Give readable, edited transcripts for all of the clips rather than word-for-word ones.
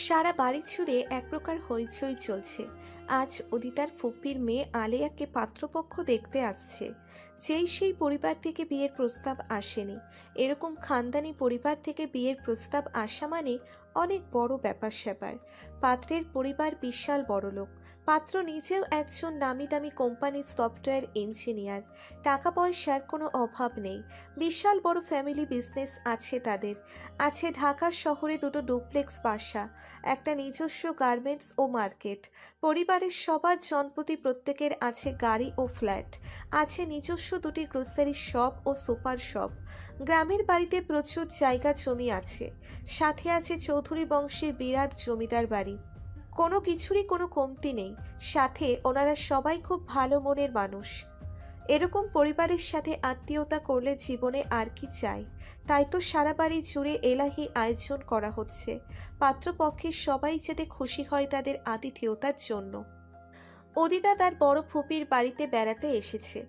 সারা বাড়ি জুড়ে এক প্রকার হইচই চলছে। আজ উদিতার ফুপ্পির মেয়ে আলেয়াকে পাত্রপক্ষ দেখতে আসছে। যেই সেই পরিবার থেকে বিয়ের প্রস্তাব আসেনি। এরকম খানদানি পরিবার থেকে বিয়ের প্রস্তাব আসা মানে অনেক বড় ব্যাপার স্যাপার। পাত্রের পরিবার বিশাল বড়লোক। পাত্র নিজেও একজন নামি দামি কোম্পানির সফটওয়্যার ইঞ্জিনিয়ার। টাকা পয়সার কোনো অভাব নেই। বিশাল বড় ফ্যামিলি বিজনেস আছে তাদের। আছে ঢাকা শহরে দুটো ডুপ্লেক্স বাসা, একটা নিজস্ব গার্মেন্টস ও মার্কেট। পরিবারের সবার জনপ্রতি প্রত্যেকের আছে গাড়ি ও ফ্ল্যাট। আছে নিজস্ব দুটি গ্রোসারি শপ ও সুপার শপ। গ্রামের বাড়িতে প্রচুর জায়গা জমি আছে। সাথে আছে চৌধুরী বংশের বিরাট জমিদার বাড়ি। কোনো কিছুরই কোনো কমতি নেই। সাথে ওনারা সবাই খুব ভালো মনের মানুষ। এরকম পরিবারের সাথে আত্মীয়তা করলে জীবনে আর কি চাই। তাই তো সারা বাড়ি জুড়ে এলাহি আয়োজন করা হচ্ছে, পাত্রপক্ষের সবাই যাতে খুশি হয় তাদের আতিথেয়তার জন্য। অদিতা তার বড় ফুপির বাড়িতে বেড়াতে এসেছে।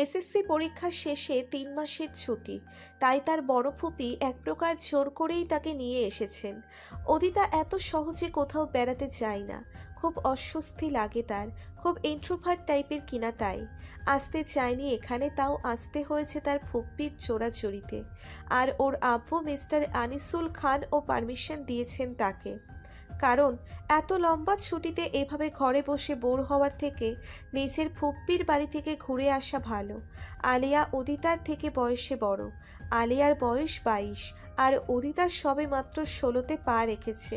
এসএসসি পরীক্ষা শেষে 3 মাসের ছুটি। তাই তার বড় ফুপি এক প্রকার জোর করেই তাকে নিয়ে এসেছেন। অদিতা এত সহজে কোথাও বেড়াতে যায় না। খুব অস্বস্তি লাগে তার। খুব ইন্ট্রোভার্ট টাইপের কিনা তাই আসতে চায়নি এখানে, তাও আসতে হয়েছে তার ফুপ্পির জোরাজুরিতে। আর ওর আব্বু মিস্টার আনিসুল খান ও পারমিশন দিয়েছেন তাকে। কারণ এত লম্বা ছুটিতে এভাবে ঘরে বসে বোর হওয়ার থেকে নিজের ফুপ্পির বাড়ি থেকে ঘুরে আসা ভালো। আলিয়া উদিতার থেকে বয়সে বড়। আলিয়ার বয়স 22 আর উদিতা সবে মাত্র 16তে পা রেখেছে।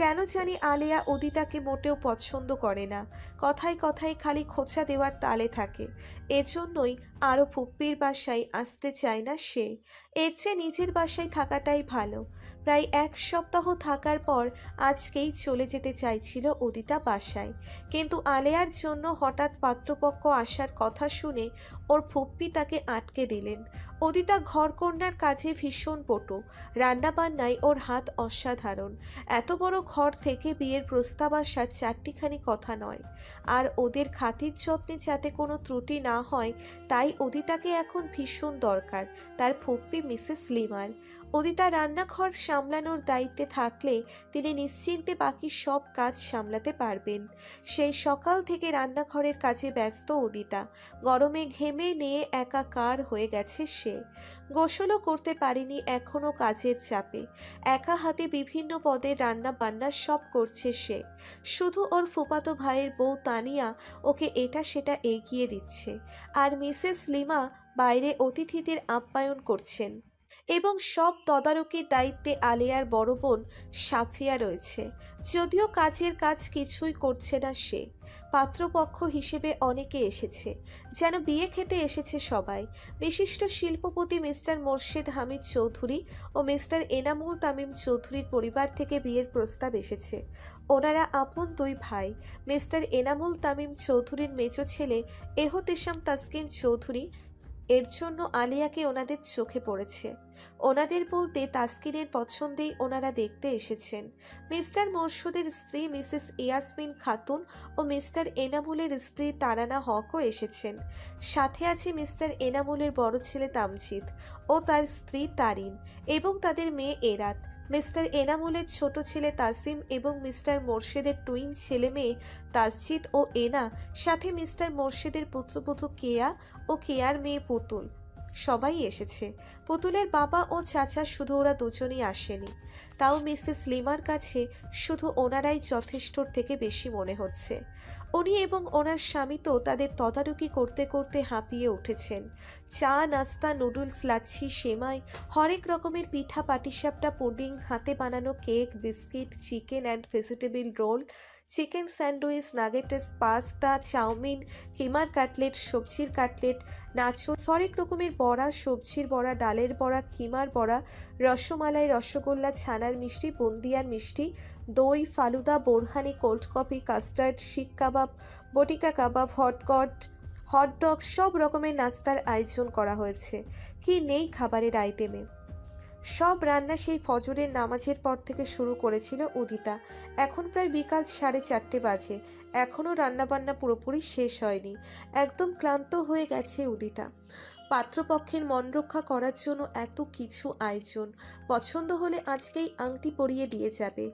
কেন জানি আলিয়া উদিতাকে মোটেও পছন্দ করে না। কথায় কথায় খালি খোঁচা দেওয়ার তালে থাকে। এজন্যই আরও ফুপ্পির বাসায় আসতে চায় না সে। এর চেয়ে নিজের বাসায় থাকাটাই ভালো। প্রায় 1 সপ্তাহ থাকার পর আজকেই চলে যেতে চাইছিল উদিতা বাসায়। কিন্তু আলেয়ার জন্য হঠাৎ পাত্রপক্ষ আসার কথা শুনে ওর ফুপ্পি তাকে আটকে দিলেন। উদিতা ঘরকন্যার কাজে ভীষণ পটু। রান্নাবান্নায় ওর হাত অসাধারণ। এত বড় ঘর থেকে বিয়ের প্রস্তাব আসা চারটিখানি কথা নয়। আর ওদের খাতির যত্নে যাতে কোনো ত্রুটি না হয়, তাই উদিতাকে এখন ভীষণ দরকার তার ফুপ্পি মিসেস লিমার। উদিতা রান্নাঘর সামলানোর দায়িত্বে থাকলে তিনি নিশ্চিন্তে বাকি সব কাজ সামলাতে পারবেন। সেই সকাল থেকে রান্নাঘরের কাজে ব্যস্ত উদিতা। গরমে ঘেমে নিয়ে একাকার হয়ে গেছে সে। গোসলও করতে পারেনি এখনো কাজের চাপে। একা হাতে বিভিন্ন পদের রান্না বান্না সব করছে সে। শুধু ওর ফুফাতো ভাইয়ের বউ তানিয়া ওকে এটা সেটা এগিয়ে দিচ্ছে। আর মিসেস লিমা বাইরে অতিথিদের আপ্যায়ন করছেন। এবং সব তদারকির দায়িত্বে আলিয়ার বড় বোন সাফিয়া রয়েছে। যদিও কাজের কাজ কিছুই করছে না সে। পাত্রপক্ষ হিসেবে অনেকে এসেছে, যেন বিয়ে খেতে এসেছে সবাই। বিশিষ্ট শিল্পপতি মিস্টার মোর্শেদ হামিদ চৌধুরী ও মিস্টার এনামুল তামিম চৌধুরীর পরিবার থেকে বিয়ের প্রস্তাব এসেছে। ওনারা আপন দুই ভাই। মিস্টার এনামুল তামিম চৌধুরীর মেজ ছেলে এহতেশাম তাসকিন চৌধুরী। এর জন্য আলিয়াকে ওনাদের চোখে পড়েছে। ওনাদের বলতে তাসকিনের পছন্দেই ওনারা দেখতে এসেছেন। মিস্টার মোর্শেদের স্ত্রী মিসেস ইয়াসমিন খাতুন ও মিস্টার এনামুলের স্ত্রী তারানা হকও এসেছেন। সাথে আছে মিস্টার এনামুলের বড় ছেলে তামজিদ ও তার স্ত্রী তারিন এবং তাদের মেয়ে এরাত। মিস্টার এনামুলের ছোট ছেলে তাসিম এবং মিস্টার মোর্শেদের টুইন ছেলে মেয়ে তাসজিদ ও এনা, সাথে মিস্টার মোর্শেদের পুত্রবধূ কেয়া ও কেয়ার মেয়ে পুতুল। সবাই এসেছে। পুতুলের বাবা ও চাচা শুধু ওরা দুজনই আসেনি। তাও মিসেস লিমার কাছে শুধু ওনারাই যথেষ্টর থেকে বেশি মনে হচ্ছে। উনি এবং ওনার স্বামী তো তাদের তদারকি করতে করতে হাঁপিয়ে উঠেছেন। চা নাস্তা নুডলস লাচ্ছি সেমাই, হরেক রকমের পিঠা পাটিসাপটা পুডিং, হাতে বানানো cake biscuit, chicken and vegetable roll, chicken sandwich, nuggets, pasta, chow mein, কিমার কাটলেট, সবজির কাটলেট, নাচো, হরেক রকমের বড়া, সবজির বড়া, ডালের বড়া, কিমার বড়া, রসমালাই, রসগোল্লা, ছানার মিষ্টি, বুন্দিয়ার মিষ্টি, দই, falooda, borhani, cold coffee, custard, শিক কাবাব, বটিকা কাবাব, হটডগ, সব রকমের নাস্তার আয়োজন করা হয়েছে। কি নেই খাবারের আইটেমে। সব রান্না সেই ফজরের নামাজের পর থেকে শুরু করেছিল উদিতা। এখন প্রায় বিকাল 4:30 বাজে। এখনও রান্নাবান্না পুরোপুরি শেষ হয়নি। একদম ক্লান্ত হয়ে গেছে উদিতা। পাত্রপক্ষের মন রক্ষা করার জন্য এত কিছু আয়োজন। পছন্দ হলে আজকেই আংটি পরিয়ে দিয়ে যাবে।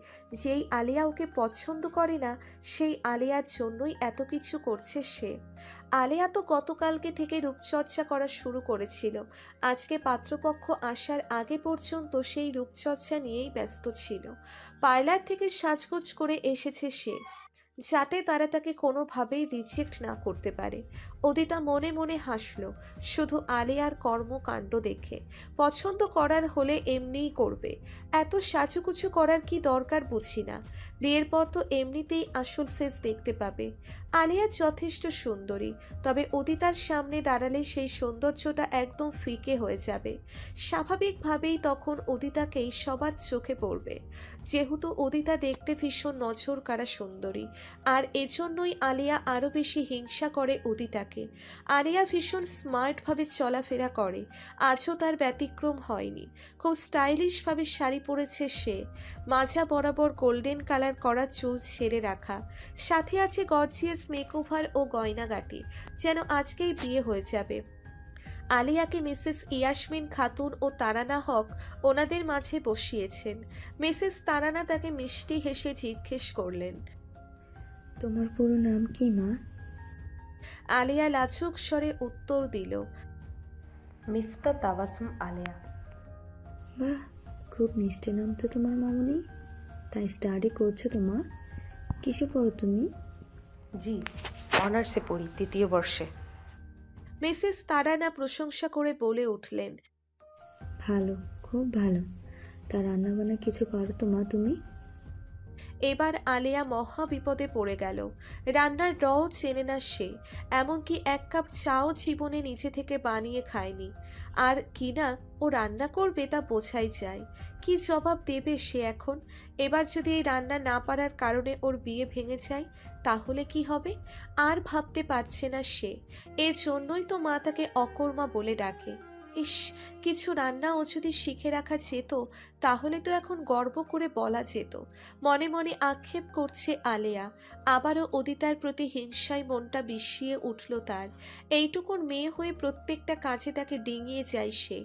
যেই আলিয়া ওকে পছন্দ করে না, সেই আলিয়ার জন্যই এত কিছু করছে সে। আলেয়া তো গতকালকে থেকে রূপচর্চা করা শুরু করেছিল। আজকে পাত্রপক্ষ আসার আগে পর্যন্ত সেই রূপচর্চা নিয়েই ব্যস্ত ছিল। পার্লার থেকে সাজগোজ করে এসেছে সে, যাতে তারা তাকে কোনোভাবেই রিজেক্ট না করতে পারে। উদিতা মনে মনে হাসল শুধু আলিয়ার কর্মকাণ্ড দেখে। পছন্দ করার হলে এমনিই করবে, এত সাজুকুচু করার কি দরকার বুঝি না। বিয়ের পর তো এমনিতেই আসল ফেস দেখতে পাবে। আলিয়া যথেষ্ট সুন্দরী, তবে উদিতার সামনে দাঁড়ালে সেই সৌন্দর্যটা একদম ফিকে হয়ে যাবে। স্বাভাবিকভাবেই তখন উদিতাকেই সবার চোখে পড়বে, যেহেতু উদিতা দেখতে ভীষণ নজর কাড়া সুন্দরী। আর এজন্যই আলিয়া আরও বেশি হিংসা করে উদিতাকে। আলিয়া ভীষণ স্মার্টভাবে চলাফেরা করে, আজও তার ব্যতিক্রম হয়নি। খুব স্টাইলিশভাবে শাড়ি পরেছে সে, মাজা বরাবর গোল্ডেন কালার করা চুল ছেড়ে রাখা, সাথে আছে গর্জিয়াস মেকওভার ও গয়নাগাটি, যেন আজকেই বিয়ে হয়ে যাবে। আলিয়াকে মিসেস ইয়াসমিন খাতুন ও তারানা হক ওনাদের মাঝে বসিয়েছেন। মিসেস তারানা তাকে মিষ্টি হেসে জিজ্ঞেস করলেন, তোমার পুরো নাম কি মা? আলিয়া লাজুক স্বরে উত্তর দিল, মিফতা তাবাসুম আলিয়া। বাহ, খুব মিষ্টি নাম তো তোমার মামুনি। তাই স্টাডি করছো তো মা? কিসে পড়ো তুমি? জি, অনার্সে পড়ি, 3য় বর্ষে। মিসেস তারানা প্রশংসা করে বলে উঠলেন, ভালো, খুব ভালো। তা রান্না বান্না কিছু পারো তো মা তুমি? এবার আলিয়া মহা বিপদে পড়ে গেল। রান্নার রও চেনে না সে, এমনকি 1 কাপ চাও জীবনে নিজে থেকে বানিয়ে খায়নি। আর কিনা ও রান্না করবে তা বোঝাই যায়। কি জবাব দেবে সে এখন? এবার যদি এই রান্না না পারার কারণে ওর বিয়ে ভেঙে যায়, তাহলে কি হবে? আর ভাবতে পারছে না সে। এজন্যই তো মা তাকে অকর্মা বলে ডাকে। ইস, কিছু রান্না ও যদি শিখে রাখা যেত, তাহলে তো এখন গর্ব করে বলা যেত। মনে মনে আক্ষেপ করছে আলেয়া। আবারও উদিতার প্রতি হিংসায় মনটা বিষিয়ে উঠল তার। এইটুকুন মেয়ে হয়ে প্রত্যেকটা কাজে তাকে ডিঙিয়ে যায় সে,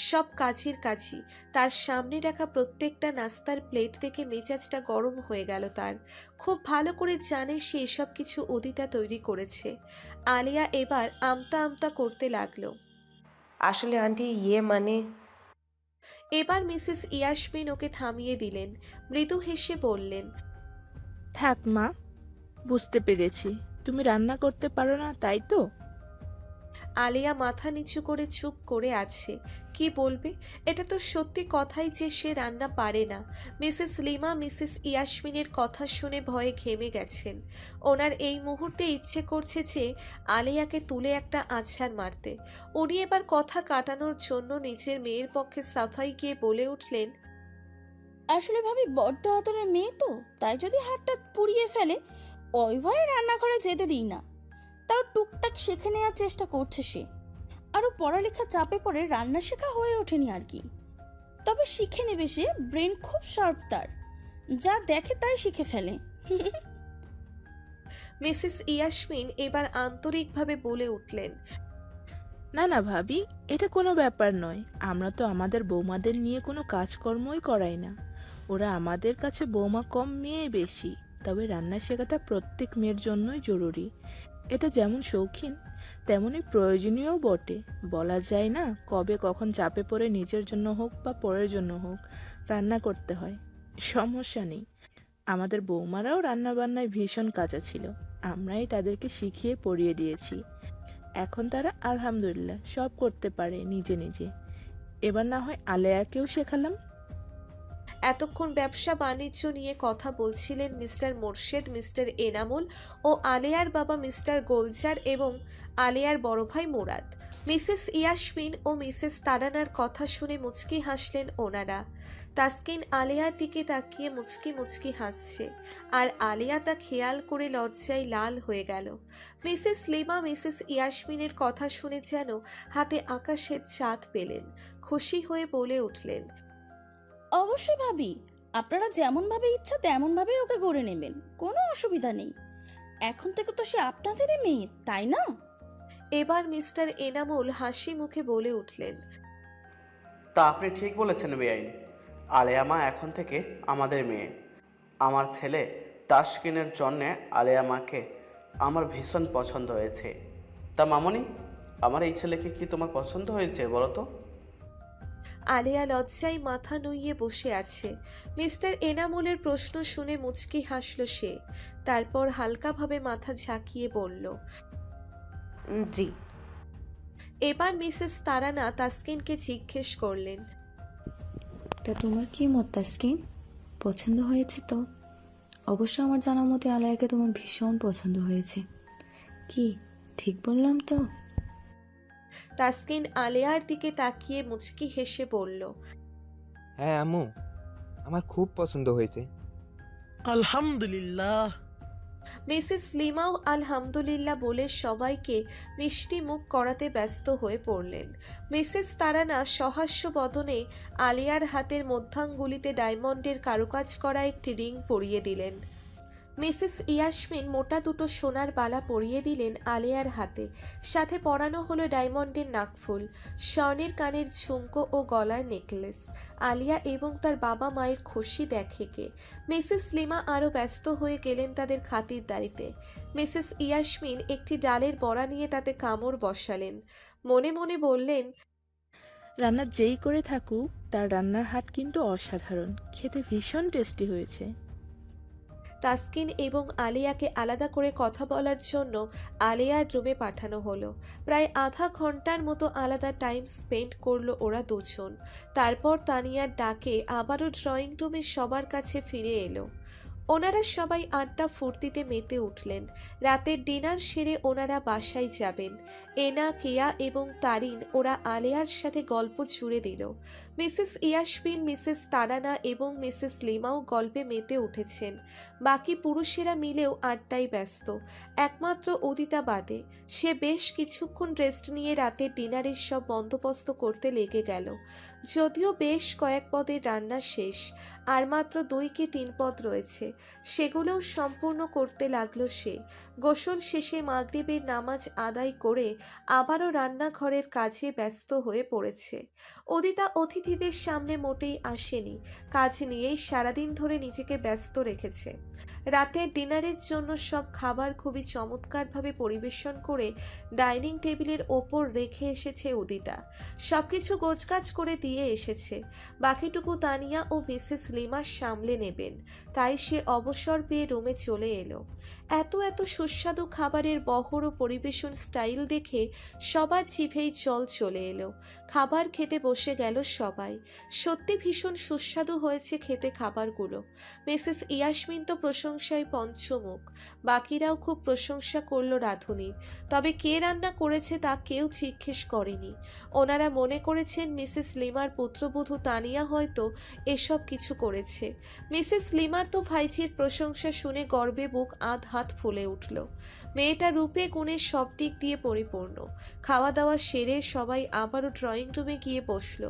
সব কাজের কাজই। তার সামনে রাখা প্রত্যেকটা নাস্তার প্লেট থেকে মেজাজটা গরম হয়ে গেল তার। খুব ভালো করে জানে সে এসব কিছু উদিতা তৈরি করেছে। আলিয়া এবার আমতা আমতা করতে লাগলো। আসলে আন্টি, ইয়ে মানে এবার মিসেস ইয়াসমিন ওকে থামিয়ে দিলেন, মৃদু হেসে বললেন, থাক মা, বুঝতে পেরেছি তুমি রান্না করতে পারো না, তাই তো? আলিয়া মাথা নিচু করে চুপ করে আছে। কি বলবে? এটা তো সত্যি কথাই যে সে রান্না পারে না। মিসেস লিমা মিসেস ইয়াসমিনের কথা শুনে ভয়ে ঘেমে গেছেন। ওনার এই মুহূর্তে ইচ্ছে করছে যে আলিয়াকে তুলে একটা আছাড় মারতে। উনি এবার কথা কাটানোর জন্য নিজের মেয়ের পক্ষে সাফাই গিয়ে বলে উঠলেন, আসলে ভাবি বড্ড আদরের মেয়ে তো, তাই যদি হাতটা পুড়িয়ে ফেলে ওই ভয়ে রান্নাঘরে যেতে দিই না। তাও টুকটাক শিখে নেওয়ার চেষ্টা করছে সে। আরও পড়ালেখা চাপে পড়ে রান্না শেখা হয়ে ওঠেনি আর কি। তবে শিখে নেবে সে, ব্রেন খুব শার্প তার, যা দেখে তাই শিখে ফেলে। মিসেস ইয়াসমিন এবার আন্তরিকভাবে বলে উঠলেন, না না ভাবি, এটা কোনো ব্যাপার নয়। আমরা তো আমাদের বৌমাদের নিয়ে কোনো কাজকর্মই করাই না। ওরা আমাদের কাছে বৌমা কম, মেয়ে বেশি। তবে রান্না শেখাটা প্রত্যেক মেয়ের জন্যই জরুরি। এটা যেমন শৌখিন, তেমনই প্রয়োজনীয়ও বটে। বলা যায় না কবে কখন চাপে পড়ে নিজের জন্য হোক বা পরের জন্য হোক রান্না করতে হয়। সমস্যা নেই, আমাদের বৌমারাও রান্না বান্নায় ভীষণ কাঁচা ছিল, আমরাই তাদেরকে শিখিয়ে পড়িয়ে দিয়েছি। এখন তারা আলহামদুলিল্লাহ সব করতে পারে নিজে নিজে। এবার না হয় আলেয়াকেও শেখালাম। এতক্ষণ ব্যবসা বাণিজ্য নিয়ে কথা বলছিলেন মিস্টার মোর্শেদ, মিস্টার এনামুল ও আলেয়ার বাবা মিস্টার গোলজার এবং আলেয়ার বড় ভাই মুরাদ। মিসেস ইয়াসমিন ও মিসেস তারানার কথা শুনে মুচকি হাসলেন ওনারা। তাসকিন আলেয়ার দিকে তাকিয়ে মুচকি মুচকি হাসছে, আর আলেয়া তা খেয়াল করে লজ্জায় লাল হয়ে গেল। মিসেস লিমা মিসেস ইয়াসমিনের কথা শুনে যেন হাতে আকাশের চাঁদ পেলেন, খুশি হয়ে বলে উঠলেন, অবশ্যই ভাবি, আপনারা যেমন ভাবে ইচ্ছা তেমন ভাবে ওকে গড়ে নেবেন, কোনো অসুবিধা নেই। এখন থেকে তো সে আপনাদেরই মেয়ে, তাই না? এবার মিস্টার এনামুল হাসি মুখে বলে উঠলেন, তা আপনি ঠিক বলেছেন বেআইন। আলেয়া মা এখন থেকে আমাদের মেয়ে। আমার ছেলে তাসকিনের জন্যে আলেয়া মাকে আমার ভীষণ পছন্দ হয়েছে। তা মামনি, আমার এই ছেলেকে কি তোমার পছন্দ হয়েছে বলো তো? আলেয়া লজ্জায় মাথা নুইয়ে বসে আছে। মিস্টার এনামুলের প্রশ্ন শুনে মুচকি হাসল সে। তারপর হালকাভাবে মাথা ঝাঁকিয়ে বলল। জি। এবার মিসেস তারানা তাসকিনকে জিজ্ঞেস করলেন, তা তোমার কি মত তাসকিন, পছন্দ হয়েছে তো? অবশ্য আমার জানা মতে আলায়াকে তোমার ভীষণ পছন্দ হয়েছে। কি ঠিক বললাম তো? তাসকিন আলেয়ার দিকে তাকিয়ে মুচকি হেসে বলল, হ্যাঁ আম্মু, আমার খুব পছন্দ হয়েছে। আলহামদুলিল্লাহ। মিসেস লিমাও আলহামদুলিল্লাহ বলে সবাইকে মিষ্টি মুখ করাতে ব্যস্ত হয়ে পড়লেন। মিসেস তারানা সহাস্য বদনে আলিয়ার হাতের মধ্যাঙ্গুলিতে ডায়মন্ডের কারুকাজ করা একটি রিং পরিয়ে দিলেন। মিসেস ইয়াসমিন মোটা দুটো সোনার বালা পরিয়ে দিলেন আলিয়ার হাতে। সাথে পরানো হলো ডায়মন্ডের নাকফুল, স্বর্ণের কানের ঝুমকো ও গলার নেকলেস। আলিয়া এবং তার বাবা মায়ের খুশি দেখে কে। মিসেস লিমা আরও ব্যস্ত হয়ে গেলেন তাদের খাতিরদারিতে। মিসেস ইয়াসমিন একটি ডালের বড়া নিয়ে তাতে কামড় বসালেন। মনে মনে বললেন, রান্না যেই করে থাকুক তার রান্নার হাত কিন্তু অসাধারণ, খেতে ভীষণ টেস্টি হয়েছে। তাসকিন এবং আলিয়াকে আলাদা করে কথা বলার জন্য আলিয়ার রুমে পাঠানো হলো। প্রায় আধা ঘন্টার মতো আলাদা টাইম স্পেন্ড করলো ওরা দুজন। তারপর তানিয়ার ডাকে আবারও ড্রয়িং রুমে সবার কাছে ফিরে এলো। ওনারা সবাই আড্ডা ফুর্তিতে মেতে উঠলেন। রাতের ডিনার সেরে ওনারা বাসায় যাবেন। এনা, কেয়া এবং তারিন ওরা আলেয়ার সাথে গল্প জুড়ে দিল। মিসেস ইয়াসমিন, মিসেস তারানা এবং মিসেস লিমাও গল্পে মেতে উঠেছেন। বাকি পুরুষেরা মিলেও আড্ডায় ব্যস্ত, একমাত্র উদিতা বাদে। সে বেশ কিছুক্ষণ রেস্ট নিয়ে রাতের ডিনারের সব বন্দোবস্ত করতে লেগে গেল। যদিও বেশ কয়েক পদের রান্না শেষ, আর মাত্র 2 কি 3 পদ রয়েছে, সেগুলোও সম্পূর্ণ করতে লাগলো সে। গোসল শেষে মাগরিবের নামাজ আদায় করে আবারও রান্নাঘরের কাজে ব্যস্ত হয়ে পড়েছে। উদিতা অতিথিদের সামনে মোটেই আসেনি, কাজ নিয়েই সারাদিন ধরে নিজেকে ব্যস্ত রেখেছে। রাতের ডিনারের জন্য সব খাবার খুবই চমৎকারভাবে পরিবেশন করে ডাইনিং টেবিলের ওপর রেখে এসেছে উদিতা। সবকিছু গোছগাছ করে দিয়ে এসেছে, বাকিটুকু তানিয়া ও মিসেস লিমা সামলে নেবেন। তাই সে অবসর পেয়ে রুমে চলে এলো। এত এত সুস্বাদু খাবারের বহর ও পরিবেশন স্টাইল দেখে সবার জিভেই জল চলে এলো। খাবার খেতে বসে গেল সবাই। সত্যি ভীষণ সুস্বাদু হয়েছে খেতে খাবারগুলো। মিসেস ইয়াসমিন তো প্রশংসায় পঞ্চমুখ, বাকিরাও খুব প্রশংসা করলো রাঁধুনির। তবে কে রান্না করেছে তা কেউ জিজ্ঞেস করেনি। ওনারা মনে করেছেন মিসেস লিমার পুত্রবধূ তানিয়া হয়তো এসব কিছু করেছে। মিসেস লিমার তো ভাইঝির প্রশংসা শুনে গর্বে বুক আধ হাত ফুলে উঠল। মেয়েটা রূপে গুণে সব দিক দিয়ে পরিপূর্ণ। খাওয়া দাওয়া সেরে সবাই আবারও ড্রয়িং রুমে গিয়ে বসল।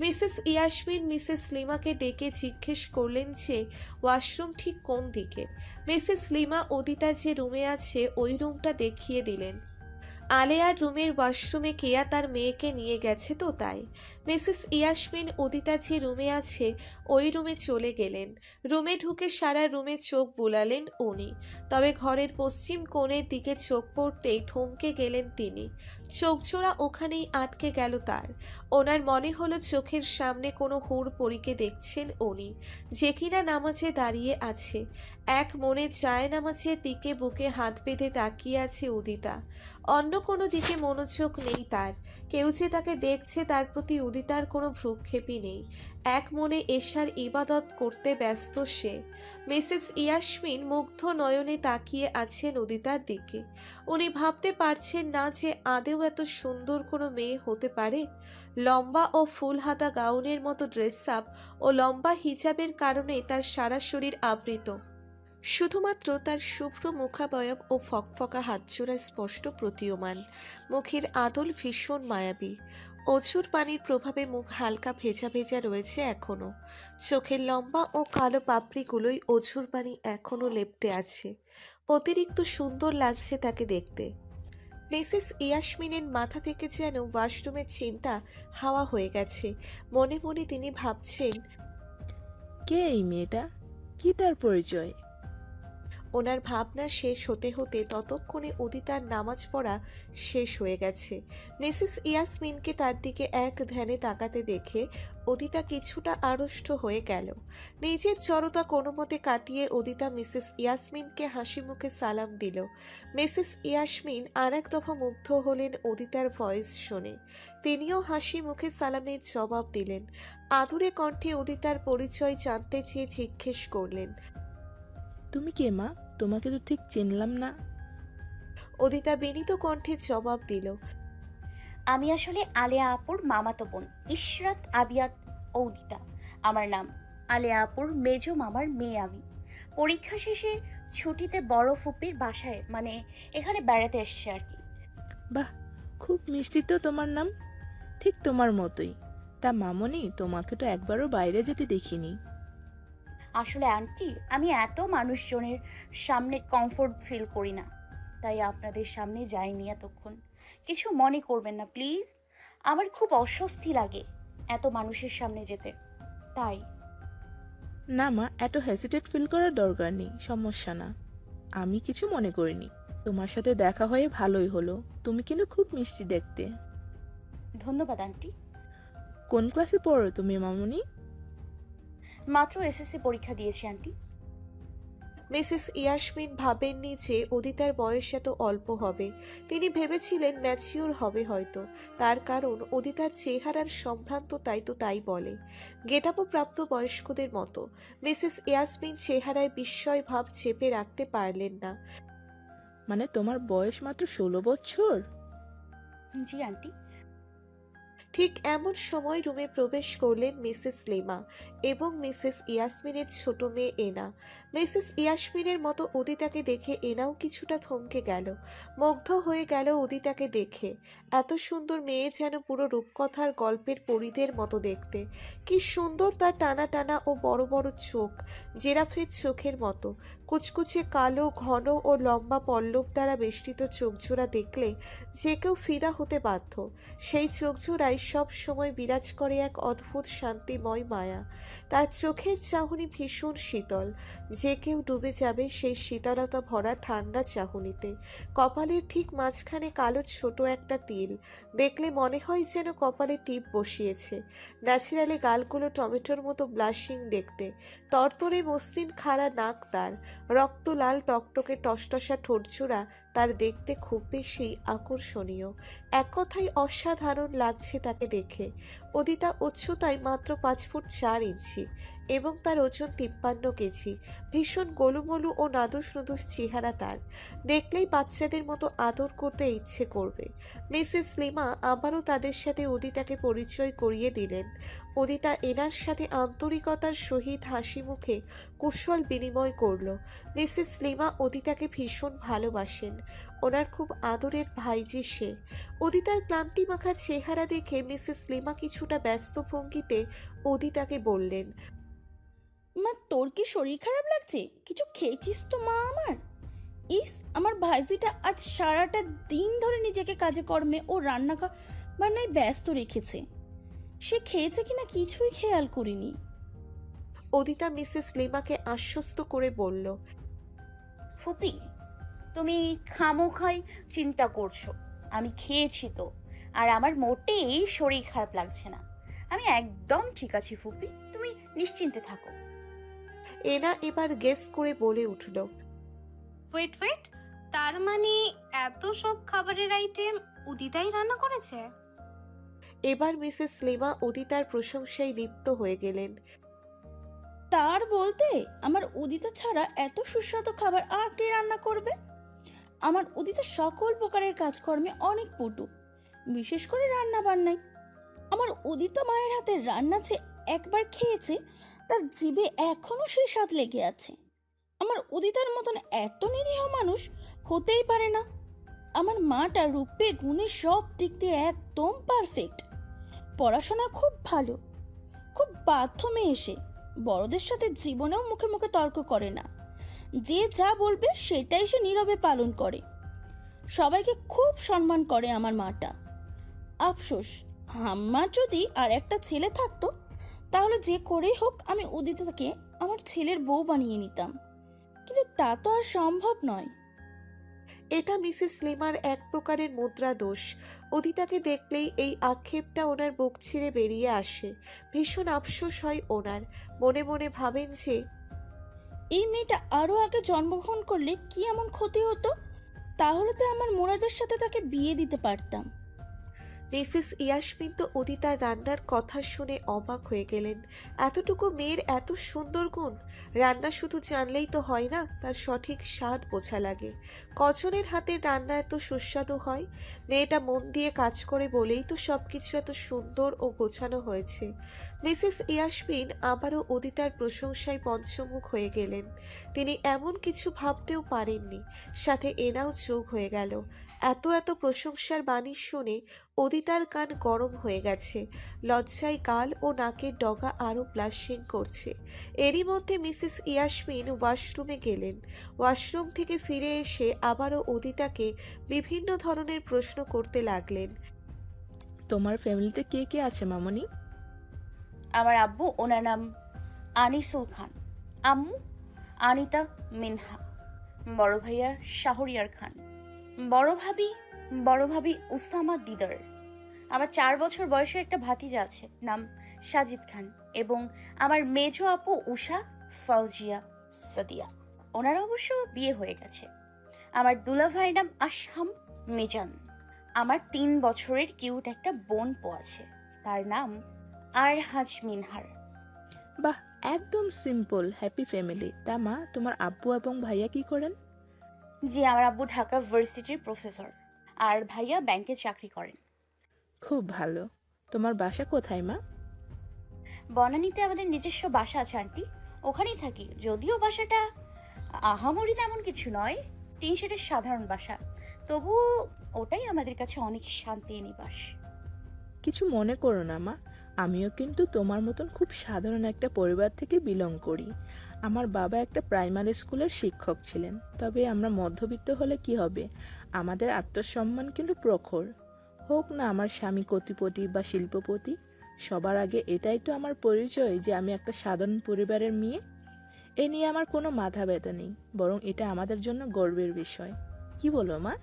মিসেস ইয়াসমিন মিসেস লিমাকে ডেকে জিজ্ঞেস করলেন যে ওয়াশরুম ঠিক কোন দিকে। মিসেস লিমা উদিতা যে রুমে আছে ওই রুমটা দেখিয়ে দিলেন। আলেয়ার রুমের ওয়াশরুমে কেয়া তার মেয়েকে নিয়ে গেছে তো তাই। মিসেস ইয়াসমিন উদিতা যে রুমে আছে ওই রুমে চলে গেলেন। রুমে ঢুকে সারা রুমে চোখ বুলালেন উনি। তবে ঘরের পশ্চিম কোণের দিকে চোখ পড়তেই থমকে গেলেন তিনি। চোখজোড়া ওখানেই আটকে গেল তার। ওনার মনে হলো চোখের সামনে কোনো হুড় পরীকে দেখছেন উনি, যে কিনা নামাজে দাঁড়িয়ে আছে। এক মনে যায় নামাজের দিকে বুকে হাত বেঁধে তাকিয়ে আছে উদিতা। অন্য কোনো দিকে মনোযোগ নেই তার। কেউ যে তাকে দেখছে তার প্রতি উদিতার কোনো ভ্রুক্ষেপই নেই। এক মনে এশার ইবাদত করতে ব্যস্ত সে। মিসেস ইয়াসমিন মুগ্ধ নয়নে তাকিয়ে আছেন উদিতার দিকে। উনি ভাবতে পারছেন না যে আদেও এত সুন্দর কোনো মেয়ে হতে পারে। লম্বা ও ফুল হাতা গাউনের মতো ড্রেস আপ ও লম্বা হিজাবের কারণে তার সারা শরীর আবৃত। শুধুমাত্র তার শুভ্র মুখাবয়ব ও ফকফকা হাতজোড়া স্পষ্ট প্রতীয়মান। মুখের আদল ভীষণ মায়াবী। অঝুর পানির প্রভাবে মুখ হালকা ভেজা ভেজা রয়েছে এখনো। চোখের লম্বা ও কালো পাপড়িগুলোই অঝুর পানি এখনো লেপ্টে আছে। অতিরিক্ত সুন্দর লাগছে তাকে দেখতে। মিসেস ইয়াসমিনের মাথা থেকে যেন ওয়াশরুমের চিন্তা হাওয়া হয়ে গেছে। মনে মনে তিনি ভাবছেন, কে এই মেয়েটা, কি তার পরিচয়? ওনার ভাবনা শেষ হতে হতে ততক্ষণে উদিতার নামাজ পড়া শেষ হয়ে গেছে। মিসেস ইয়াসমিনকে তার দিকে এক ধ্যানে তাকাতে দেখে উদিতা কিছুটা আড়ষ্ট হয়ে গেল। নিজের জড়তা কোনো মতে কাটিয়ে উদিতা মিসেস ইয়াসমিনকে হাসি মুখে সালাম দিল। মিসেস ইয়াসমিন আর এক দফা মুগ্ধ হলেন উদিতার ভয়েস শুনে। তিনিও হাসি মুখে সালামের জবাব দিলেন। আদুরে কণ্ঠে উদিতার পরিচয় জানতে চেয়ে জিজ্ঞেস করলেন, তুমি কে মা? তোমাকে তো ঠিক চিনলাম না। উদিতা বিনীত কণ্ঠে জবাব দিল, আমি আসলে আলেয়া আপুর মামাতো বোন ইশরাত আবিয়াত ঔদিতা আমার নাম। আলেয়া আপুর মেজো মামার মেয়ে আমি। পরীক্ষা শেষে ছুটিতে বড় ফুপির বাসায় মানে এখানে বেড়াতে এসেছে আর কি। বাহ, খুব মিষ্টি তো তোমার নাম, ঠিক তোমার মতোই। তা মামনি, তোমাকে তো একবারও বাইরে যেতে দেখিনি। আসলে আন্টি, আমি এত মানুষজনের সামনে কমফোর্ট ফিল করি না, তাই আপনাদের সামনে যাইনি এতক্ষণ। কিছু মনে করবেন না প্লিজ, আমার খুব অস্বস্তি লাগে এত মানুষের সামনে যেতে, তাই। না মা, এত হেসিটেট ফিল করার দরকার নেই, সমস্যা না। আমি কিছু মনে করিনি। তোমার সাথে দেখা হয়ে ভালোই হলো। তুমি কিন্তু খুব মিষ্টি দেখতে। ধন্যবাদ আন্টি। কোন ক্লাসে পড়ো তুমি মামনি? মাত্র এসএসসি পরীক্ষা দিয়েছি আন্টি। মিসেস ইয়াসমিন ভাবেননি যে উদিতার বয়স এত অল্প হবে। তিনি ভেবেছিলেন ম্যাচিওর হবে হয়তো, তার কারণ উদিতার চেহারার সম্ভ্রান্ততাই তো তাই বলে, গেটাপও প্রাপ্ত বয়স্কদের মতো। মিসেস ইয়াসমিন চেহারায় বিস্ময় ভাব চেপে রাখতে পারলেন না। মানে তোমার বয়স মাত্র 16 বছর? জি আন্টি। ঠিক এমন সময় রুমে প্রবেশ করলেন মিসেস লিমা এবং মিসেস ইয়াসমিনের ছোট মেয়ে এনা। মিসেস ইয়াসমিনের মতো উদিতাকে দেখে এনাও কিছুটা থমকে গেল, মুগ্ধ হয়ে গেল উদিতাকে দেখে। এত সুন্দর মেয়ে যেন পুরো রূপকথার গল্পের পরীদের মতো দেখতে। কি সুন্দর তার টানা টানা ও বড় বড় চোখ, জেরাফের চোখের মতো। কুচকুচে কালো ঘন ও লম্বা পল্লব দ্বারা বেষ্টিত চোখজোড়া দেখলে যে কেউ ফিদা হতে বাধ্য। সেই চোখজোড়ায় সব সময় বিরাজ করে এক অদ্ভুত শান্তিময় মায়া। তার চোখের চাহনি ভীষণ শীতল, যে কেউ ডুবে যাবে সেই শীতলতা ভরা ঠান্ডা চাহনিতে। কপালের ঠিক মাঝখানে কালো ছোট একটা তিল, দেখলে মনে হয় যেন কপালে টিপ বসিয়েছে। ন্যাচারালি গালগুলো টমেটোর মতো ব্লাশিং দেখতে। তরতরে মসৃণ খাড়া নাক তার, রক্ত লাল টকটকে টসটসা ঠোঁটজোড়া তার দেখতে খুব বেশি আকর্ষণীয়। এক কথায় অসাধারণ লাগছে তাকে দেখে। উদিতা উচ্চতায় মাত্র 5 ফুট 4 ইঞ্চি এবং তার ওজন 53 কেজি। ভীষণ গোলুমলু ও নাদুস নুদুস চেহারা তার, দেখলেই বাচ্চাদের মতো আদর করতে ইচ্ছে করবে। মিসেস লিমা আবারও তাদের সাথে উদিতাকে পরিচয় করিয়ে দিলেন। উদিতা এনার সাথে আন্তরিকতার সহিত হাসি মুখে কুশল বিনিময় করল। মিসেস লিমা উদিতাকে ভীষণ ভালোবাসেন, ওনার খুব আদরের ভাইজি সে। উদিতার ক্লান্তিমাখা চেহারা দেখে মিসেস লিমা কিছুটা ব্যস্ত ভঙ্গিতে উদিতাকে বললেন, মা, তোর কি শরীর খারাপ লাগছে? কিছু খেয়েছিস তো মা আমার? ইস, আমার ভাইজিটা আজ সারাটা দিন ধরে নিজেকে কাজে কর্মে ও রান্না বান্নায় ব্যস্ত রেখেছে। সে খেয়েছে কিনা কিছুই খেয়াল করিনি। উদিতা মিসেস লিমাকে আশ্বস্ত করে বলল, ফুপি, তুমি খামোখাই চিন্তা করছো। আমি খেয়েছি তো, আর আমার মোটেই শরীর খারাপ লাগছে না। আমি একদম ঠিক আছি ফুপি, তুমি নিশ্চিন্তে থাকো। এনা এবার গেস করে বলে উঠল, ওয়েট ওয়েট, তার মানে এত সব খাবারের আইটেম উদিতাই রান্না করেছে? এবার মিসেস লিমা উদিতার প্রশংসায় লিপ্ত হয়ে গেলেন। তার বলতে আমার উদিতা ছাড়া এত সুস্বাদু খাবার আর কে রান্না করবে? আমার উদিতা সকল প্রকারের কাজকর্মে অনেক পটু, বিশেষ করে রান্না বান্নায়। আমার উদিতা মায়ের হাতের রান্না যে একবার খেয়েছে, তার জিভে এখনো সেই স্বাদ লেগে আছে। আমার উদিতার মতন এত নিরীহ মানুষ হতেই পারে না। আমার মাটা রূপে গুণে সব দিক দিয়ে একদম পারফেক্ট। পড়াশোনা খুব ভালো, খুব বাধ্য মেয়ে এসে, বড়দের সাথে জীবনেও মুখে মুখে তর্ক করে না। যে যা বলবে সেটাই সে নীরবে পালন করে। সবাইকে খুব সম্মান করে আমার মাটা। আফসোস, আমার যদি আর একটা ছেলে থাকতো তাহলে যে করেই হোক আমি উদিতাকে আমার ছেলের বউ বানিয়ে নিতাম, কিন্তু তা তো আর সম্ভব নয়। এটা মিসেস লিমার এক প্রকারের মুদ্রা দোষ। উদিতাকে দেখলেই এই আক্ষেপটা ওনার বুক ছিঁড়ে বেরিয়ে আসে। ভীষণ আফসোস হয় ওনার। মনে মনে ভাবেন যে এই মেয়েটা আরো আগে জন্মগ্রহণ করলে কি এমন ক্ষতি হতো, তাহলে তো আমার মুরাদের সাথে তাকে বিয়ে দিতে পারতাম। মিসেস ইয়াসমিন তো উদিতার রান্নার কথা শুনে অবাক হয়ে গেলেন। এতটুকু মেয়ের এত সুন্দর গুণ! রান্না শুধু জানলেই তো হয় না, তার সঠিক স্বাদ বোঝা লাগে। কজনের হাতের রান্না এত সুস্বাদু হয়? মেয়েটা মন দিয়ে কাজ করে বলেই তো সব কিছু এত সুন্দর ও গোছানো হয়েছে। মিসেস ইয়াসমিন আবারও উদিতার প্রশংসায় পঞ্চমুখ হয়ে গেলেন। তিনি এমন কিছু ভাবতেও পারেননি। সাথে এনাও যোগ হয়ে গেল। এত এত প্রশংসার বাণী শুনে উদিতার কান গরম হয়ে গেছে। লজ্জায় গাল ও নাকের ডগা আরও ব্লাশিং করছে। এরই মধ্যে মিসেস ইয়াসমিন ওয়াশরুমে গেলেন। ওয়াশরুম থেকে ফিরে এসে আবারও উদিতাকে বিভিন্ন ধরনের প্রশ্ন করতে লাগলেন। তোমার ফ্যামিলিতে কে কে আছে মামনি? আমার আব্বু, ওনার নাম আনিসুল খান। আম্মু আনিতা মিনহা। বড় ভাইয়া শাহরিয়ার খান। বড় ভাবি উসামা দিদার। আমার 4 বছর বয়সে একটা ভাতিজা আছে, নাম সাজিদ খান। এবং আমার মেজো আপু উষা ফাউজিয়া সাদিয়া। ওনার অবশ্য বিয়ে হয়ে গেছে। আমার দুলা ভাইয়ের নাম আশহাম মিজান। আমার 3 বছরের কিউট একটা বোন আছে, তার নাম আরহাজ মিনহার। বাহ, একদম সিম্পল হ্যাপি ফ্যামিলি। তা মা, তোমার আব্বু এবং ভাইয়া কি করেন? জি, আমার আব্বু ঢাকা ভার্সিটির প্রফেসর আর ভাইয়া ব্যাংকে চাকরি করেন। খুব ভালো। তোমার বাসা কোথায় মা? বনানীতে আমাদের নিজস্ব বাসা আছে আন্টি, ওখানেই থাকি। যদিও বাসাটা আহামরি তেমন কিছু নয়, টিন শেডের সাধারণ বাসা, তবু ওটাই আমাদের কাছে অনেক শান্তির নিবাস। কিছু মনে করো না মা, আমিও কিন্তু তোমার মতন খুব সাধারণ একটা পরিবার থেকে বিলং করি। আমার বাবা একটা প্রাইমারি স্কুলের শিক্ষক ছিলেন। তবে আমরা মধ্যবিত্ত হলে কি হবে, আমাদের আত্মসম্মান কিন্তু প্রখর। হোক না আমার স্বামী কোটিপতি বা শিল্পপতি, সবার আগে এটাই তো আমার পরিচয় যে আমি একটা সাধারণ পরিবারের মেয়ে। এ নিয়ে আমার কোনো মাথা ব্যথা নেই, বরং এটা আমাদের জন্য গর্বের বিষয়। কি বলো মা?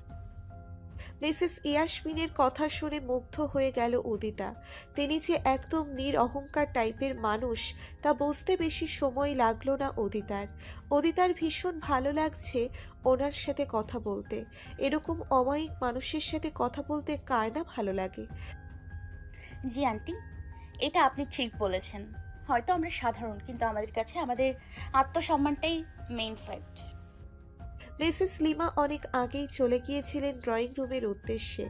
মিসেস ইয়াসমিনের কথা শুনে মুগ্ধ হয়ে গেল উদিতা। তিনি যে একদম নিরহংকার টাইপের মানুষ তা বুঝতে বেশি সময় লাগলো না উদিতার। উদিতার ভীষণ ভালো লাগছে ওনার সাথে কথা বলতে। এরকম অমায়িক মানুষের সাথে কথা বলতে কার না ভালো লাগে? জি আন্টি, এটা আপনি ঠিক বলেছেন। হয়তো আমরা সাধারণ, কিন্তু আমাদের কাছে আমাদের আত্মসম্মানটাই মেইন ফ্যাক্ট। মিসেস লিমা অনেক আগেই চলে গিয়েছিলেন ড্রয়িং রুমের উদ্দেশ্যে।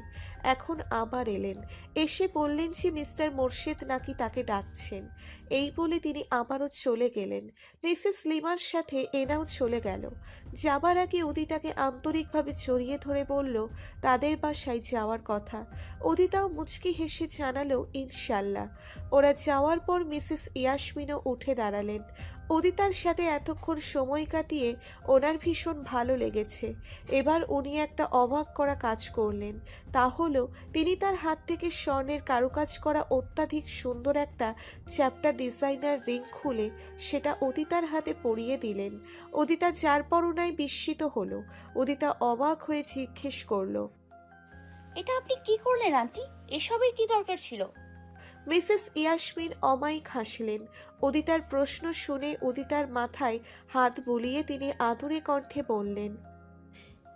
এখন আবার এলেন। এসে বললেন যে মিস্টার মোর্শেদ নাকি তাকে ডাকছেন। এই বলে তিনি আবারও চলে গেলেন। মিসেস লিমার সাথে এনাও চলে গেল। যাবার আগে উদিতাকে আন্তরিকভাবে জড়িয়ে ধরে বলল তাদের বাসায় যাওয়ার কথা। উদিতাও মুচকি হেসে জানালো ইনশাল্লাহ। ওরা যাওয়ার পর মিসেস ইয়াসমিনও উঠে দাঁড়ালেন। উদিতার সাথে এতক্ষণ সময় কাটিয়ে ওনার ভীষণ ভালো লেগেছে। এবার উনি একটা অবাক করা কাজ করলেন। তা হলো তিনি তার হাত থেকে স্বর্ণের কারুকাজ করা অত্যাধিক সুন্দর একটা চ্যাপ্টা ডিজাইনার রিং খুলে সেটা উদিতার হাতে পরিয়ে দিলেন। উদিতা যার পরনায় বিস্মিত হলো। উদিতা অবাক হয়ে জিজ্ঞেস করলো, এটা আপনি কি করলেন আন্টি? এসবের কি দরকার ছিল? মিসেস ইয়াসমিন অমায়িক হাসলেন। উদিতার প্রশ্ন শুনে উদিতার মাথায় হাত বুলিয়ে তিনি আদুরে কণ্ঠে বললেন,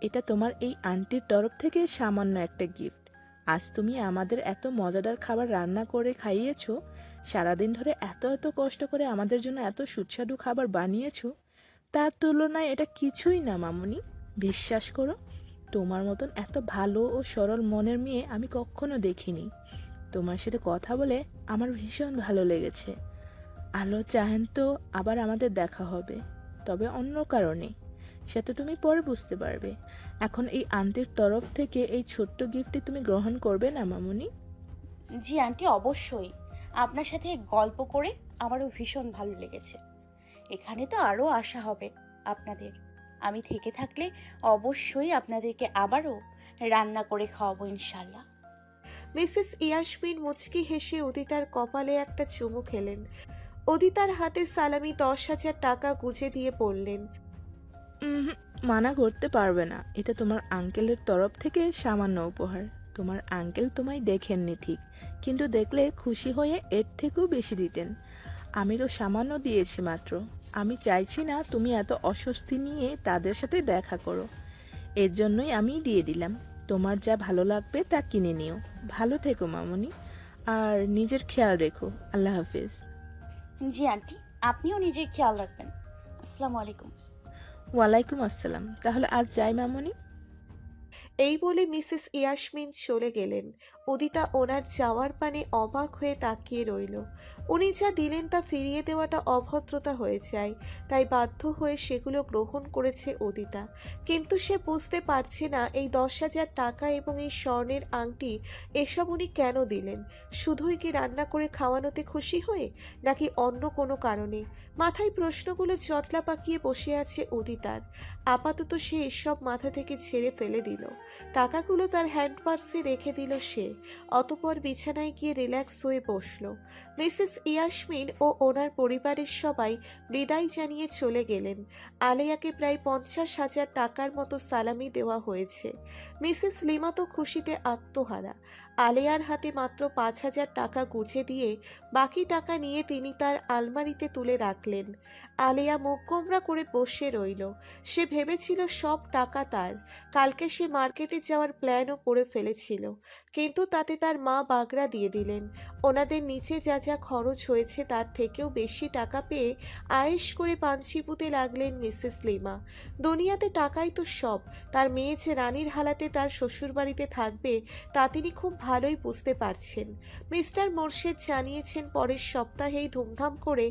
এটা তোমার এই আন্টির তরফ থেকে সামান্য একটা গিফট। আজ তুমি আমাদের এত মজাদার খাবার রান্না করে খাইয়েছো, সারাদিন ধরে এত এত কষ্ট করে আমাদের জন্য এত সুস্বাদু খাবার বানিয়েছো, তার তুলনায় এটা কিছুই না মামুনি। বিশ্বাস করো, তোমার মতন এত ভালো ও সরল মনের মেয়ে আমি কখনো দেখিনি। তোমার সাথে কথা বলে আমার ভীষণ ভালো লেগেছে। আলো চাহেন তো আবার আমাদের দেখা হবে, তবে অন্য কারণে। সেটা তুমি পরে বুঝতে পারবে। এখন এই আন্টির তরফ থেকে এই ছোট্ট গিফটটি তুমি গ্রহণ করবে না মামুনি? জি আন্টি, অবশ্যই। আপনার সাথে গল্প করে আমারও ভীষণ ভালো লেগেছে। এখানে তো আরও আসা হবে আপনাদের। আমি থেকে থাকলে অবশ্যই আপনাদেরকে আবারও রান্না করে খাওয়াবো ইনশাল্লাহ। মিসেস ইয়াসমিন মুচকি হেসে উদিতার কপালে একটা চুমু খেলেন। উদিতার হাতে সালামি 10,000 টাকা গুজে দিয়ে বললেন, মানা করতে পারবে না, এটা তোমার আঙ্কেলের তরফ থেকে সামান্য উপহার। তোমার আঙ্কেল তোমায় দেখেননি ঠিক, কিন্তু দেখলে খুশি হয়ে এর থেকেও বেশি দিতেন। আমি তো সামান্য দিয়েছি মাত্র। আমি চাইছি না তুমি এত অস্বস্তি নিয়ে তাদের সাথে দেখা করো, এর জন্যই আমি দিয়ে দিলাম। তোমার যা ভালো লাগবে তা কিনে নিও। ভালো থেকো মামনি, আর নিজের খেয়াল রেখো। আল্লাহ হাফিজ। জি আন্টি, আপনিও নিজের খেয়াল রাখবেন। আসসালামু আলাইকুম। ওয়ালাইকুম আসসালাম। তাহলে আজ যাই মামনি। এই বলে মিসেস ইয়াসমিন চলে গেলেন। উদিতা ওনার যাওয়ার পানে অবাক হয়ে তাকিয়ে রইল। উনি যা দিলেন তা ফিরিয়ে দেওয়াটা অভদ্রতা হয়ে যায়, তাই বাধ্য হয়ে সেগুলো গ্রহণ করেছে উদিতা। কিন্তু সে বুঝতে পারছে না এই 10,000 টাকা এবং এই স্বর্ণের আংটি এসব উনি কেন দিলেন। শুধুই কি রান্না করে খাওয়ানোতে খুশি হয়ে, নাকি অন্য কোনো কারণে? মাথায় প্রশ্নগুলো জটলা পাকিয়ে বসে আছে উদিতার। আপাতত সে এসব মাথা থেকে ছেড়ে ফেলে দিল। টাকাগুলো তার হ্যান্ড পার্সে রেখে দিল সে। অতঃপর বিছানায় গিয়ে রিল্যাক্স হয়ে বসল। মিসেস ইয়াসমিন ও ওনার পরিবারের সবাই বিদায় জানিয়ে চলে গেলেন। আলেয়াকে প্রায় 50,000 টাকার মতো সালামি দেওয়া হয়েছে। মিসেস লিমা তো খুশিতে আত্মহারা। আলেয়ার হাতে মাত্র 5,000 টাকা গুঁজে দিয়ে বাকি টাকা নিয়ে তিনি তার আলমারিতে তুলে রাখলেন। আলেয়া মুখ গোমরা করে বসে রইল। সে ভেবেছিল সব টাকা তার। কালকে সে মার্কেটে যাওয়ার প্ল্যানও করে ফেলেছিল, কিন্তু তাতে তার মা বাগড়া দিয়ে দিলেন। ওনাদের নিচে যা যা খরচ হয়েছে তার থেকেও বেশি টাকা পেয়ে আয়েশ করে পান চিপুতে লাগলেন মিসেস লিমা। দুনিয়াতে টাকাই তো সব। তার মেয়ে যে রানীর হালাতে তার শ্বশুরবাড়িতে থাকবে তা তিনি খুব ভালোই বুঝতে পারছেন। মিস্টার মোর্শেদ জানিয়েছেন পরের সপ্তাহেই ধুমধাম করে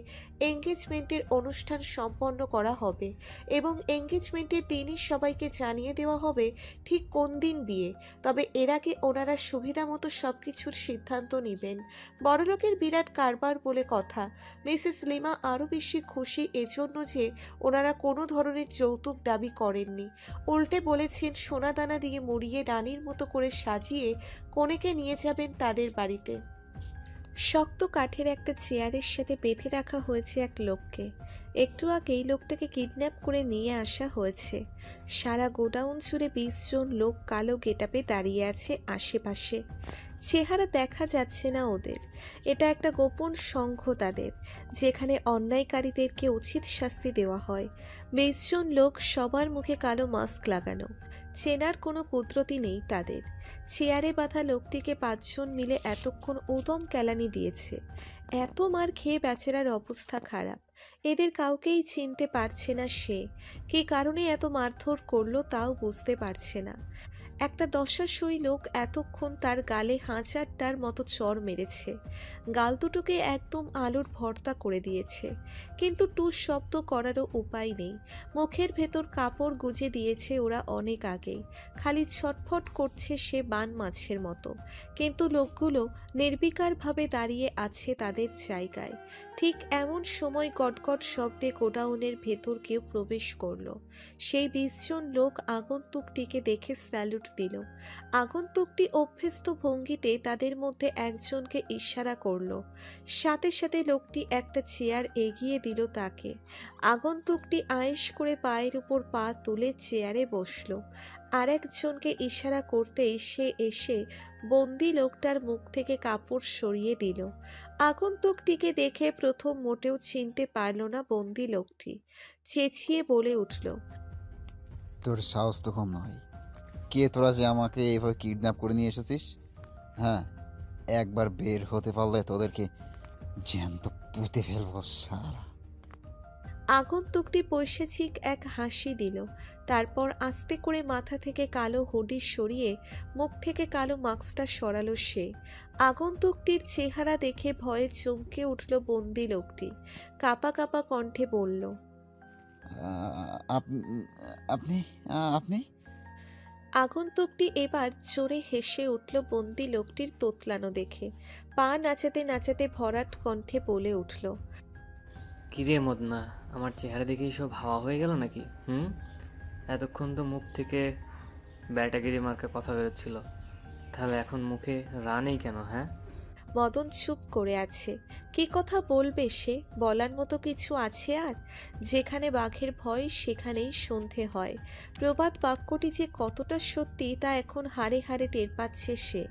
এঙ্গেজমেন্টের অনুষ্ঠান সম্পন্ন করা হবে এবং এঙ্গেজমেন্টের দিনই সবাইকে জানিয়ে দেওয়া হবে ঠিক কোন দিন বিয়ে। তবে এর আগে ওনারা সুবিধা মতো সব কিছুর সিদ্ধান্ত নেবেন। বড়লোকের বিরাট কারবার বলে কথা। মিসেস লিমা আরও বেশি খুশি এজন্য যে ওনারা কোনো ধরনের যৌতুক দাবি করেননি। উল্টে বলেছেন সোনাদানা দিয়ে মুড়িয়ে রানীর মতো করে সাজিয়ে কনেকে নিয়ে যাবেন তাদের বাড়িতে। শক্ত কাঠের একটা চেয়ারের সাথে বেঁধে রাখা হয়েছে এক লোককে। একটু আগেই লোকটাকে কিডন্যাপ করে নিয়ে আসা হয়েছে। সারা গোডাউন জুড়ে 20 জন লোক কালো গেটাপে দাঁড়িয়ে আছে আশেপাশে। চেহারা দেখা যাচ্ছে না ওদের। এটা একটা গোপন সংঘ তাদের, যেখানে অন্যায়কারীদেরকে উচিত শাস্তি দেওয়া হয়। 20 জন লোক, সবার মুখে কালো মাস্ক লাগানো। চেনার কোনো কুদরতি নেই তাদের। চেয়ারে বাঁধা লোকটিকে 5 জন মিলে এতক্ষণ উদম কেলানি দিয়েছে। এত মার খেয়ে বেচারার অবস্থা খারাপ। এদের কাউকেই চিনতে পারছে না সে। কী কারণে এত মারধর করলো তাও বুঝতে পারছে না। একটা দশাসই লোক এতক্ষণ তার গালে হাজারটার মতো চড় মেরেছে। গাল দুটোকে একদম আলুর ভর্তা করে দিয়েছে, কিন্তু টুস শব্দ করারও উপায় নেই। মুখের ভেতর কাপড় গুজে দিয়েছে ওরা অনেক আগেই। খালি ছটফট করছে সে বান মাছের মতো। কিন্তু লোকগুলো নির্বিকারভাবে দাঁড়িয়ে আছে তাদের জায়গায়। ঠিক এমন সময় গটগট শব্দে গোডাউনের ভেতর কেউ প্রবেশ করলো। সেই 20 জন লোক আগন্তুকটিকে দেখে স্যালুট দিল। আগন্তুকটি অভ্যস্ত ভঙ্গিতে তাদের মধ্যে একজনকে ইশারা করলো। সাথে সাথে লোকটি একটা চেয়ার এগিয়ে দিল তাকে। আগন্তুকটি আয়েশ করে পায়ের উপর পা তুলে চেয়ারে বসলো। আরেকজনকে ইশারা করতেই সে এসে বন্দি লোকটার মুখ থেকে কাপড় সরিয়ে দিল। আগন্তুকটিকে দেখে প্রথম মোটেও চিনতে পারল না বন্দি লোকটি। চেঁচিয়ে বলে উঠল, তোর সাহস তো কম নয়। কে তোরা যে আমাকে এইভাবে কিডন্যাপ করে নিয়ে এসেছিস? হ্যাঁ, একবার বের হতে পারলে তোদেরকে জ্যান্ত পুঁতে ফেলবো সারা। আগন্তুকটি পৈশাচিক এক হাসি দিল। তারপর আস্তে করে মাথা থেকে কালো হুডি সরিয়ে মুখ থেকে কালো মাস্কটা সরালো সে। আগন্তুকটির চেহারা দেখে ভয়ে চমকে উঠল বন্দি লোকটি। কাঁপা কাঁপা কণ্ঠে বলল, আপনি আপনি আগন্তুকটি এবার জোরে হেসে উঠল বন্দি লোকটির তোতলানো দেখে। পা নাচাতে নাচাতে ভরাট কণ্ঠে বলে উঠল, কিরে মদনা, আমার চেহারা দেখেই সব হাওয়া হয়ে গেল নাকি? এতক্ষণ তো মুখ থেকে ব্যাটাগিরি মার্কা কথা বেরোচ্ছিল, তাহলে এখন মুখে রা নেই কেন? হ্যাঁ, মদন চুপ করে আছে। কি কথা বলবে সে? বলার মতো কিছু আছে আর? যেখানে বাঘের ভয় সেখানেই সন্ধে হয়। প্রবাদ বাক্যটি যে কতটা সত্যি তা এখন হাড়ে হাড়ে টের পাচ্ছে সে।